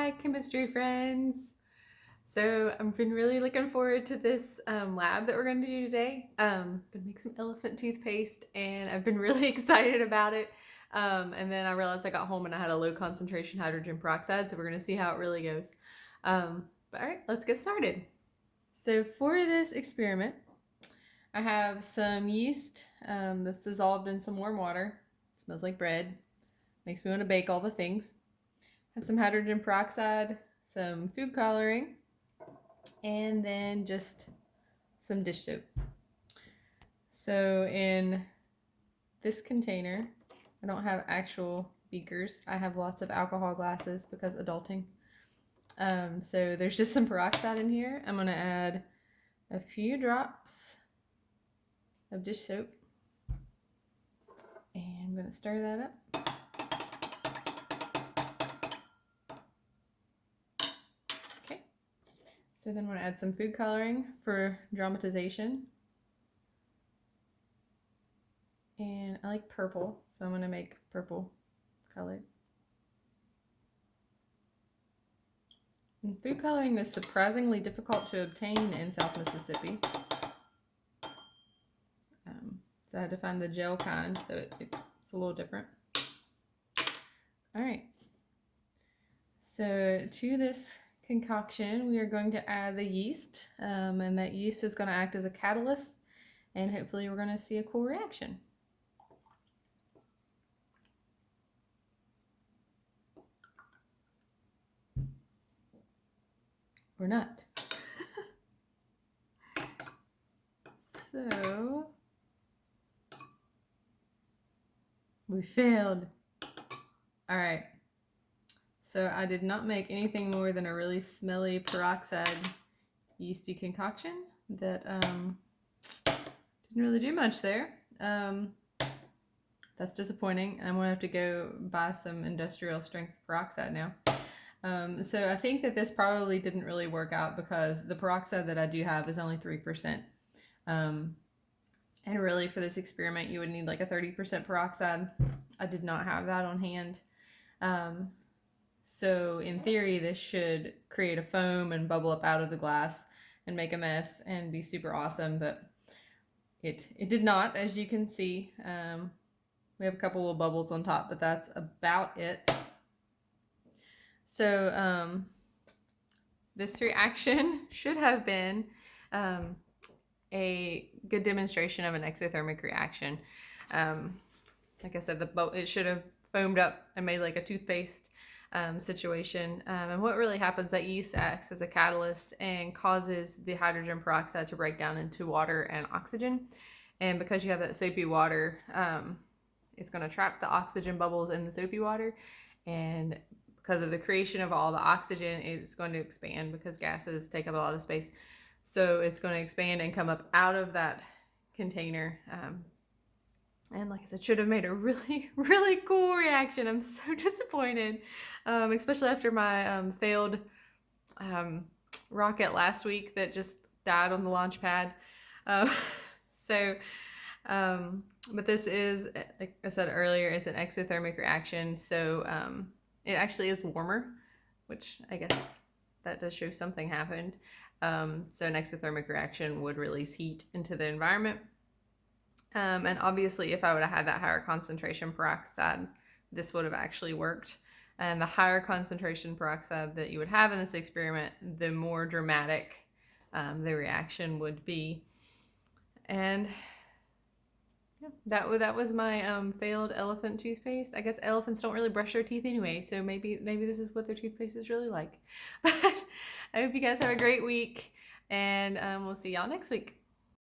Hi, chemistry friends. So I've been really looking forward to this lab that we're going to do today. Gonna make some elephant toothpaste, and I've been really excited about it. And then I realized I got home and I had a low concentration hydrogen peroxide, so we're going to see how it really goes. But all right, let's get started. So for this experiment, I have some yeast that's dissolved in some warm water. It smells like bread. Makes me want to bake all the things. Have some hydrogen peroxide, some food coloring, and then just some dish soap. So in this container, I don't have actual beakers. I have lots of alcohol glasses because adulting. So there's just some peroxide in here. I'm going to add a few drops of dish soap, and I'm going to stir that up. So then I'm going to add some food coloring for dramatization. And I like purple, so I'm going to make purple colored. And food coloring is surprisingly difficult to obtain in South Mississippi. So I had to find the gel kind, so it's a little different. All right. So to this concoction, we are going to add the yeast, and that yeast is going to act as a catalyst, and hopefully we're going to see a cool reaction. Or not. So we failed. All right. So I did not make anything more than a really smelly peroxide yeasty concoction that didn't really do much there. That's disappointing. I'm gonna have to go buy some industrial strength peroxide now. So I think that this probably didn't really work out because the peroxide that I do have is only 3%. And really for this experiment, you would need like a 30% peroxide. I did not have that on hand. So in theory, this should create a foam and bubble up out of the glass and make a mess and be super awesome, but it did not, as you can see. We have a couple little bubbles on top, but that's about it. So this reaction should have been a good demonstration of an exothermic reaction. Like I said, it should have foamed up and made like a toothpaste situation. And what really happens, that yeast acts as a catalyst and causes the hydrogen peroxide to break down into water and oxygen. And because you have that soapy water, it's going to trap the oxygen bubbles in the soapy water. And because of the creation of all the oxygen, it's going to expand because gases take up a lot of space. So it's going to expand and come up out of that container. And like I said, should have made a really, really cool reaction. I'm so disappointed, especially after my failed rocket last week that just died on the launch pad. But this is, like I said earlier, it's an exothermic reaction. So it actually is warmer, which I guess that does show something happened. So an exothermic reaction would release heat into the environment. And obviously, if I would have had that higher concentration peroxide, this would have actually worked. And the higher concentration peroxide that you would have in this experiment, the more dramatic the reaction would be. And yeah, that was my failed elephant toothpaste. I guess elephants don't really brush their teeth anyway, so maybe this is what their toothpaste is really like. I hope you guys have a great week, and we'll see y'all next week.